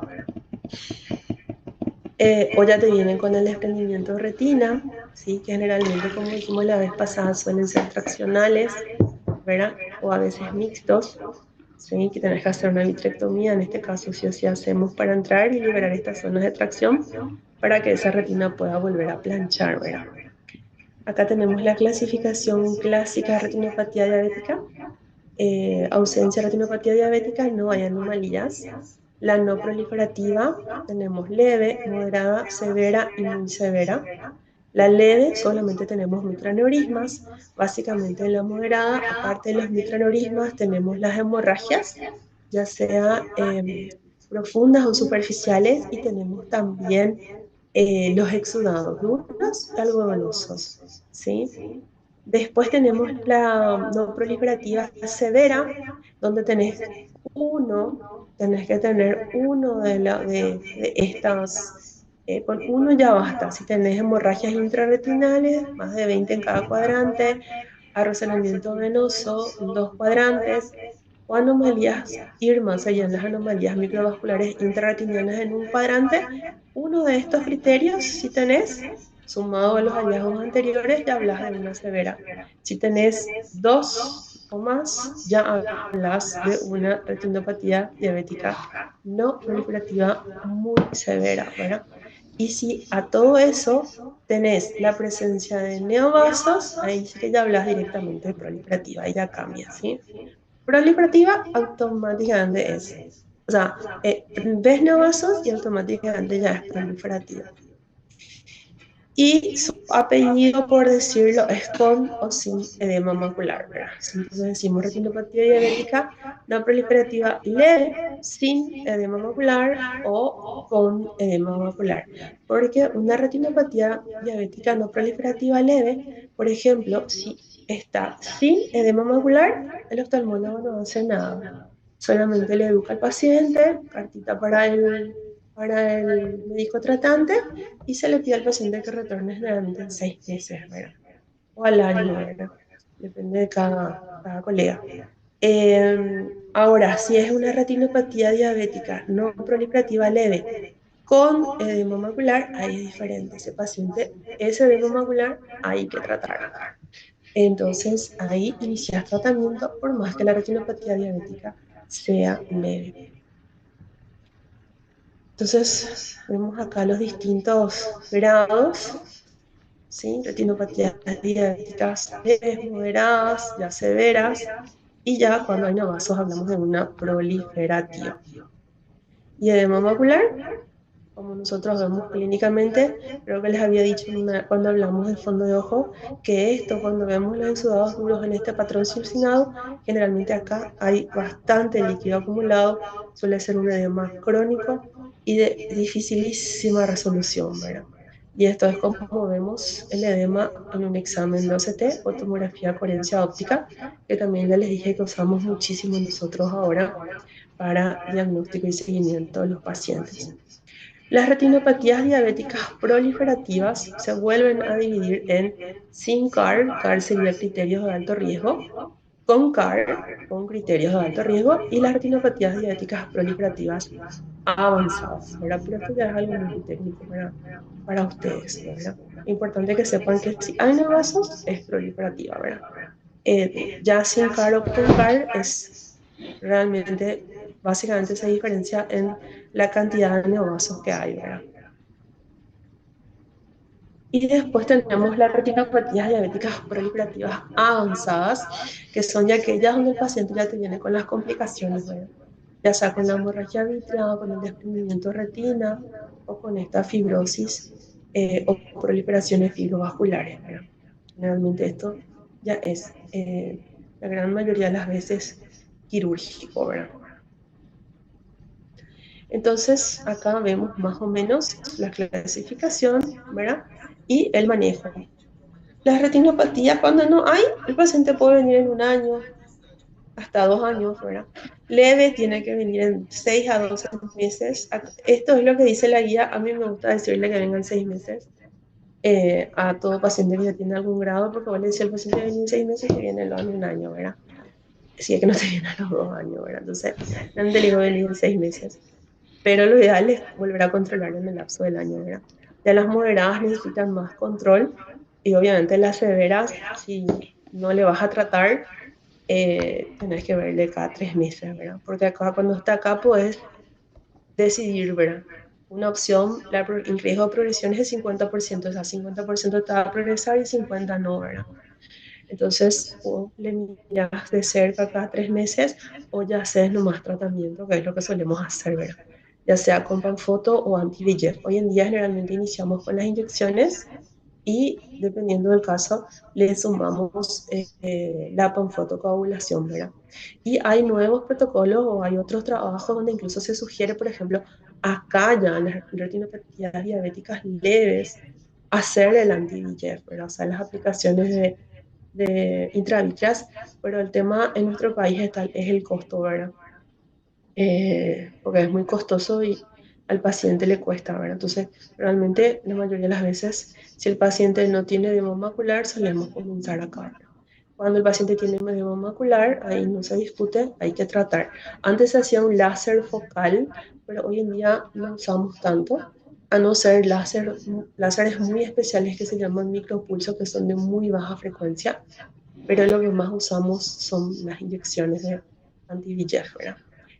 O ya te vienen con el desprendimiento de retina, ¿sí? Que generalmente, como dijimos la vez pasada, suelen ser traccionales, ¿verdad? O a veces mixtos, ¿sí? Que tenés que hacer una vitrectomía, en este caso sí o sí hacemos para entrar y liberar estas zonas de tracción para que esa retina pueda volver a planchar, ¿verdad? Acá tenemos la clasificación clásica de retinopatía diabética. Ausencia de retinopatía diabética, no hay anomalías. La no proliferativa, tenemos leve, moderada, severa y muy severa. La leve, solamente tenemos microaneurismas. Básicamente en la moderada, aparte de los microaneurismas, tenemos las hemorragias, ya sea profundas o superficiales, y tenemos también los exudados duros y algodonosos, ¿sí? Después tenemos la no proliferativa severa, donde tenés que tener uno de estas, con uno ya basta. Si tenés hemorragias intrarretinales, más de 20 en cada cuadrante, arrocelamiento venoso, 2 cuadrantes, o anomalías IRMA, serían las anomalías microvasculares intrarretinianas en un cuadrante, uno de estos criterios, si tenés, Sumado a los hallazgos anteriores, ya hablas de una severa. Si tenés dos o más, ya hablas de una retinopatía diabética no proliferativa muy severa, ¿verdad? Y si a todo eso tenés la presencia de neovasos, ahí sí que ya hablas directamente de proliferativa, ahí ya cambia, ¿sí? Proliferativa automáticamente es, o sea, ves neovasos y automáticamente ya es proliferativa. Y su apellido, por decirlo, es con o sin edema macular, ¿verdad? Entonces decimos retinopatía diabética no proliferativa leve, sin edema macular o con edema macular. Porque una retinopatía diabética no proliferativa leve, por ejemplo, si está sin edema macular, el oftalmólogo no hace nada. Solamente le educa al paciente, cartita para el médico tratante y se le pide al paciente que retorne generalmente en 6 meses, ¿verdad? O al año, ¿verdad? Depende de cada colega. Ahora, si es una retinopatía diabética no proliferativa leve con edema macular, ahí es diferente. Ese paciente, ese edema macular, hay que tratarlo. Entonces, ahí inicias tratamiento por más que la retinopatía diabética sea leve. Entonces, vemos acá los distintos grados, ¿sí? Retinopatías diabéticas leves, moderadas, ya severas, y ya cuando hay novasos hablamos de una proliferativa. Y edema macular, como nosotros vemos clínicamente, creo que les había dicho cuando hablamos del fondo de ojo, que esto, cuando vemos los exudados duros en este patrón circinado, generalmente acá hay bastante líquido acumulado, suele ser un edema crónico y de dificilísima resolución, ¿verdad? Y esto es como vemos el edema en un examen de OCT o tomografía de coherencia óptica, que también ya les dije que usamos muchísimo nosotros ahora para diagnóstico y seguimiento de los pacientes. Las retinopatías diabéticas proliferativas se vuelven a dividir en sin CAR, CAR sería criterios de alto riesgo, con CAR, con criterios de alto riesgo, y las retinopatías diabéticas proliferativas avanzadas, ¿verdad? Pero esto ya es algo muy técnico para ustedes, ¿verdad? Importante que sepan que si hay neovasos es proliferativa, ¿verdad? Ya sin CAR o con CAR es realmente, básicamente se diferencia en la cantidad de neovasos que hay, ¿verdad? Y después tenemos las retinopatías diabéticas proliferativas avanzadas, que son ya aquellas donde el paciente ya te viene con las complicaciones, ¿verdad? Ya sea con la hemorragia vítrea, con el desprendimiento de retina o con esta fibrosis o proliferaciones fibrovasculares, ¿verdad? Generalmente esto ya es la gran mayoría de las veces quirúrgico, ¿verdad? Entonces, acá vemos más o menos la clasificación, ¿verdad? Y el manejo. La retinopatía, cuando no hay, el paciente puede venir en un año, hasta 2 años, ¿verdad? Leve tiene que venir en 6 a 12 meses. Esto es lo que dice la guía. A mí me gusta decirle que vengan 6 meses a todo paciente que ya tiene algún grado, porque vale decir al paciente que viene en 6 meses, que viene en un año, ¿verdad? Si es que no te viene a los 2 años, ¿verdad? Entonces, realmente le digo venir en 6 meses. Pero lo ideal es volver a controlar en el lapso del año, ¿verdad? Ya las moderadas necesitan más control y obviamente las severas, si no le vas a tratar, tenés que verle cada 3 meses, ¿verdad? Porque acá, cuando está acá, puedes decidir, ¿verdad? Una opción, el riesgo de progresión es de 50%, o sea, 50% te va a progresar y 50% no, ¿verdad? Entonces, o le miras de cerca cada 3 meses o ya haces nomás tratamiento, que es lo que solemos hacer, ¿verdad? Ya sea con Panfoto o anti-VEGF. Hoy en día generalmente iniciamos con las inyecciones y dependiendo del caso le sumamos la panfotocoagulación, ¿verdad? Y hay nuevos protocolos o hay otros trabajos donde incluso se sugiere, por ejemplo, acá ya en las retinopatías diabéticas leves, hacer el anti-VEGF, ¿verdad? O sea, las aplicaciones de intravitreas, pero el tema en nuestro país es el costo, ¿verdad? Porque es muy costoso y al paciente le cuesta, ¿verdad? Entonces, realmente la mayoría de las veces, si el paciente no tiene edema macular, solemos comenzar acá, ¿verdad? Cuando el paciente tiene edema macular, ahí no se discute, hay que tratar. Antes se hacía un láser focal, pero hoy en día no usamos tanto. a no ser láseres muy especiales que se llaman micropulso, que son de muy baja frecuencia, pero lo que más usamos son las inyecciones de anti-VEGF, ¿verdad?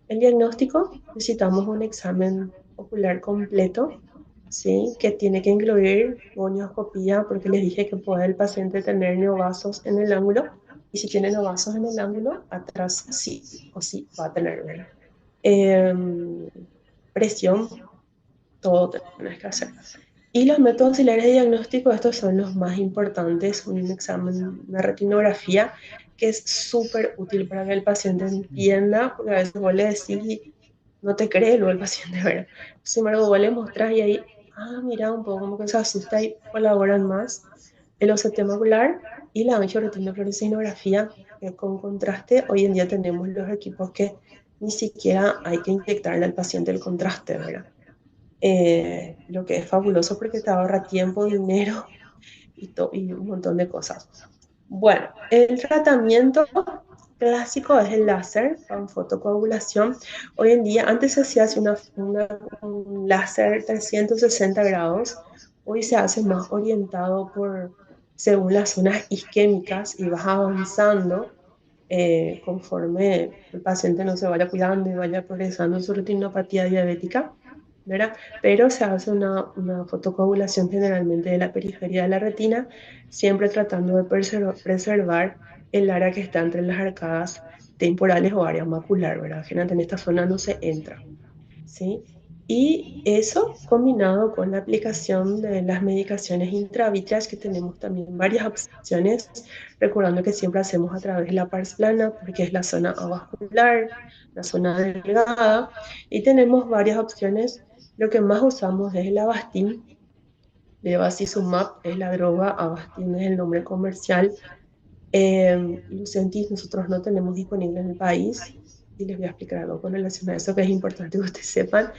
El diagnóstico, necesitamos un examen ocular completo, ¿sí? Que tiene que incluir gonioscopía, porque les dije que puede el paciente tener neovasos en el ángulo, y si tiene neovasos en el ángulo, atrás sí o sí va a tener, ¿verdad? Em, Presión, todo tenés que hacer. Y los métodos auxiliares de diagnóstico, estos son los más importantes, un examen, una retinografía, que es súper útil para que el paciente entienda, porque a veces vos le decís y no te cree luego el paciente, ¿verdad? Sin embargo, vos le mostrás y ahí, mira, un poco como que se asusta y colaboran más. El OCT macular y la angioretinofluorescein, con contraste, hoy en día tenemos los equipos que ni siquiera hay que inyectarle al paciente el contraste, ¿verdad? Lo que es fabuloso porque te ahorra tiempo, dinero y un montón de cosas. Bueno, el tratamiento clásico es el láser con fotocoagulación. Hoy en día, antes se hacía así un láser 360 grados, hoy se hace más orientado según las zonas isquémicas y vas avanzando conforme el paciente no se vaya cuidando y vaya progresando su retinopatía diabética, ¿verdad? Pero se hace una fotocoagulación generalmente de la periferia de la retina, siempre tratando de preservar el área que está entre las arcadas temporales o área macular, ¿verdad? Generalmente en esta zona no se entra, ¿sí? Y eso combinado con la aplicación de las medicaciones intravítreas, que tenemos también varias opciones, recordando que siempre hacemos a través de la pars plana, porque es la zona avascular, la zona delgada, y tenemos varias opciones. Lo que más usamos es el Avastin, Bevacizumab es la droga, Avastin es el nombre comercial. Lucentis nosotros no tenemos disponible en el país, y les voy a explicar algo con relación a eso que es importante que ustedes sepan.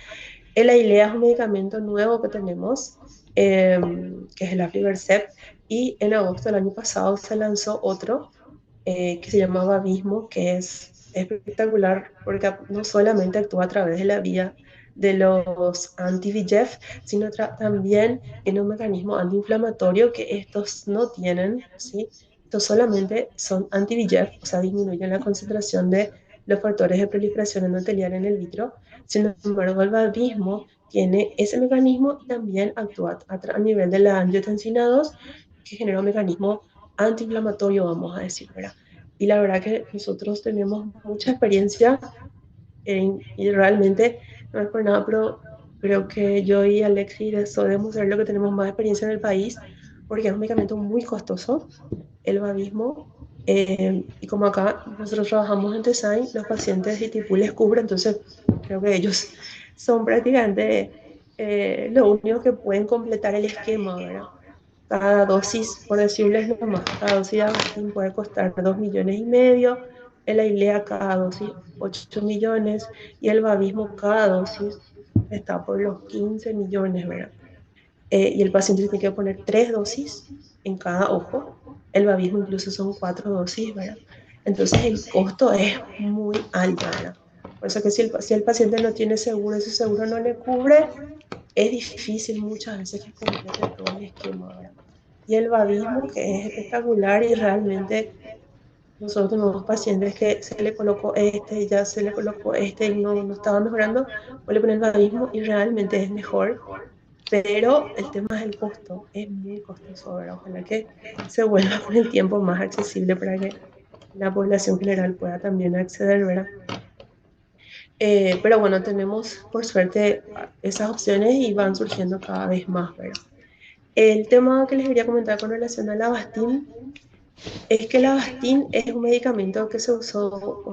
El Ailea es un medicamento nuevo que tenemos, que es el Aflibercept, y en agosto del año pasado se lanzó otro que se llamaba Abismo, que es espectacular porque no solamente actúa a través de la vía de los anti-VEGF, sino también en un mecanismo antiinflamatorio que estos no tienen, ¿sí? Estos solamente son anti-VEGF, o sea, disminuyen la concentración de los factores de proliferación endotelial en el vitro. Sin embargo, el Abismo tiene ese mecanismo y también actúa a nivel de la angiotensina 2, que genera un mecanismo antiinflamatorio, vamos a decir, ¿verdad? Y la verdad que nosotros tenemos mucha experiencia y realmente, no es por nada, pero creo que yo y Alexis podemos ser lo que tenemos más experiencia en el país, porque es un medicamento muy costoso, el babismo, y como acá nosotros trabajamos en Design, los pacientes de TIPU les cubre, entonces creo que ellos son prácticamente lo único que pueden completar el esquema, ¿verdad? Cada dosis, por decirles nomás, cada dosis de Avastin puede costar 2,5 millones, el Ailea cada dosis 8 millones y el Babismo cada dosis está por los 15 millones, ¿verdad? Y el paciente tiene que poner 3 dosis en cada ojo, el Babismo incluso son 4 dosis, ¿verdad? Entonces el costo es muy alto, ¿verdad? Por eso que si el paciente no tiene seguro y su seguro no le cubre, es difícil muchas veces que complete todo el esquema, ¿verdad? Y el babismo, que es espectacular y realmente nosotros tenemos pacientes que se le colocó este, ya se le colocó este y no estaba mejorando, o le ponen el babismo y realmente es mejor, pero el tema es el costo, es muy costoso, ¿verdad? Ojalá que se vuelva con el tiempo más accesible para que la población general pueda también acceder, ¿verdad? Pero bueno, tenemos por suerte esas opciones y van surgiendo cada vez más, ¿verdad? El tema que les quería comentar con relación al Avastin es que el Avastin es un medicamento que se usó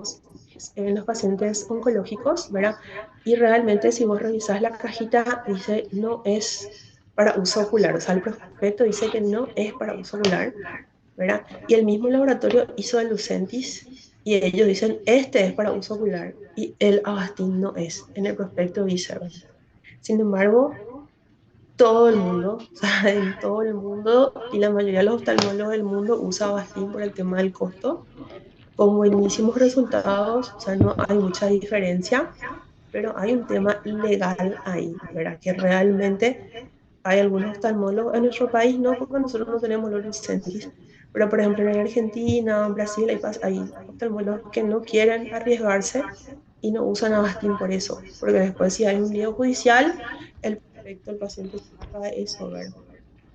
en los pacientes oncológicos, ¿verdad? Y realmente si vos revisás la cajita, dice no es para uso ocular, o sea, el prospecto dice que no es para uso ocular, ¿verdad? Y el mismo laboratorio hizo el Lucentis y ellos dicen este es para uso ocular y el Avastin no es, en el prospecto dice, ¿verdad? Sin embargo, todo el mundo, o sea, en todo el mundo y la mayoría de los oftalmólogos del mundo usa Avastin por el tema del costo, con buenísimos resultados, o sea, no hay mucha diferencia. pero hay un tema legal ahí, ¿verdad? Que realmente hay algunos oftalmólogos en nuestro país, no, porque nosotros no tenemos los licencias, pero por ejemplo en Argentina, en Brasil, hay oftalmólogos que no quieren arriesgarse y no usan Avastin por eso, porque después si hay un lío judicial, el perfecto, el paciente paga eso, ¿verdad?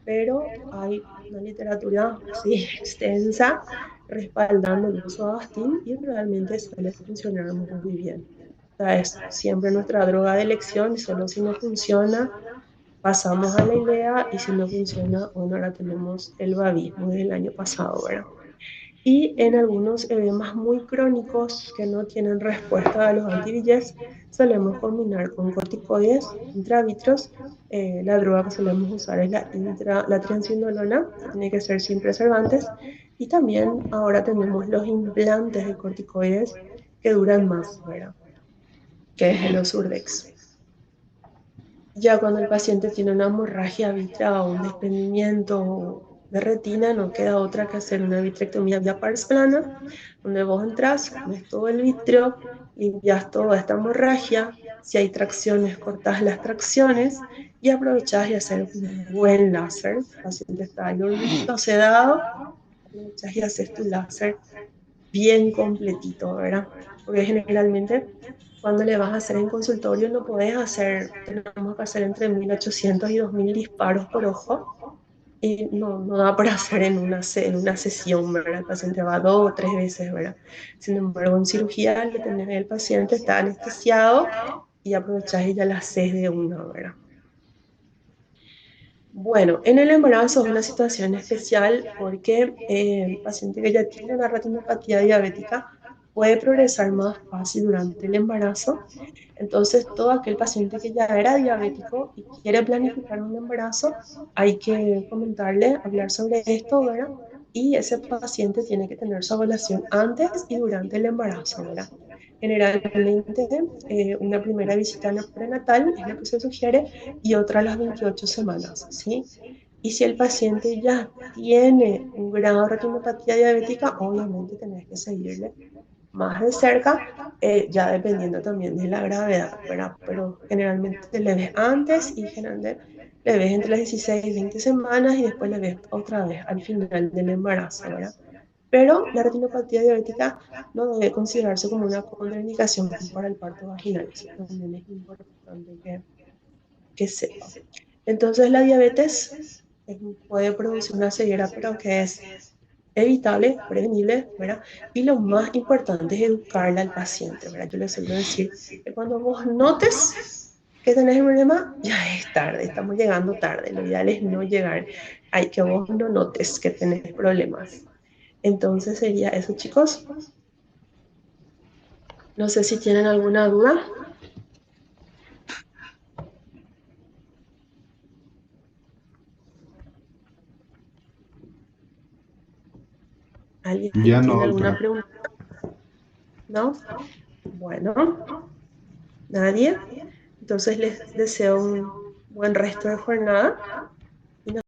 Pero hay una literatura así extensa respaldando el uso de Avastin y realmente suele funcionar muy bien. O sea, es siempre nuestra droga de elección y solo si no funciona pasamos a la idea y si no funciona, bueno, ahora tenemos el babismo del año pasado, ¿verdad? Y en algunos edemas muy crónicos que no tienen respuesta a los anti-VEGF, solemos combinar con corticoides intravitreos. La droga que solemos usar es la triamcinolona, que tiene que ser sin preservantes. Y también ahora tenemos los implantes de corticoides que duran más, ¿verdad? Que es el Osurdex. Ya cuando el paciente tiene una hemorragia vitrea o un desprendimiento de retina, no queda otra que hacer una vitrectomía vía pars plana, donde vos entras, comes todo el vítreo, limpias toda esta hemorragia, si hay tracciones, cortas las tracciones y aprovechás y hacer un buen láser. El paciente está ahí dormido, sedado, aprovechás y haces tu láser bien completito, ¿verdad? Porque generalmente cuando le vas a hacer en consultorio no podés hacer, tenemos que hacer entre 1800 y 2000 disparos por ojo y no da para hacer en una sesión, ¿verdad? El paciente va 2 o 3 veces, ¿verdad? Sin embargo, en cirugía le tenés el paciente, está anestesiado y aprovechás y ya la haces de una, ¿verdad? Bueno, en el embarazo es una situación especial porque el paciente que ya tiene una retinopatía diabética puede progresar más fácil durante el embarazo. Entonces, todo aquel paciente que ya era diabético y quiere planificar un embarazo, hay que comentarle, hablar sobre esto, ¿verdad? Y ese paciente tiene que tener su evaluación antes y durante el embarazo, ¿verdad? Generalmente, una primera visita prenatal es lo que se sugiere y otra a las 28 semanas, ¿sí? Y si el paciente ya tiene un grado de retinopatía diabética, obviamente tenés que seguirle más de cerca, ya dependiendo también de la gravedad, ¿verdad? Pero generalmente le ves antes y generalmente le ves entre las 16 y 20 semanas y después le ves otra vez al final del embarazo, ¿verdad? Pero la retinopatía diabética no debe considerarse como una contraindicación para el parto vaginal. Eso también es importante que sepa. Entonces la diabetes puede producir una ceguera, pero que es evitable, prevenible, ¿verdad? Y lo más importante es educarle al paciente, ¿verdad? Yo le suelo decir que cuando vos notes que tenés un problema, ya es tarde, estamos llegando tarde. Lo ideal es no llegar, hay que vos no notes que tenés problemas. Entonces sería eso, chicos. No sé si tienen alguna duda. ¿Alguien Ya no, tiene alguna doctora. pregunta? ¿No? Bueno, nadie. Entonces les deseo un buen resto de jornada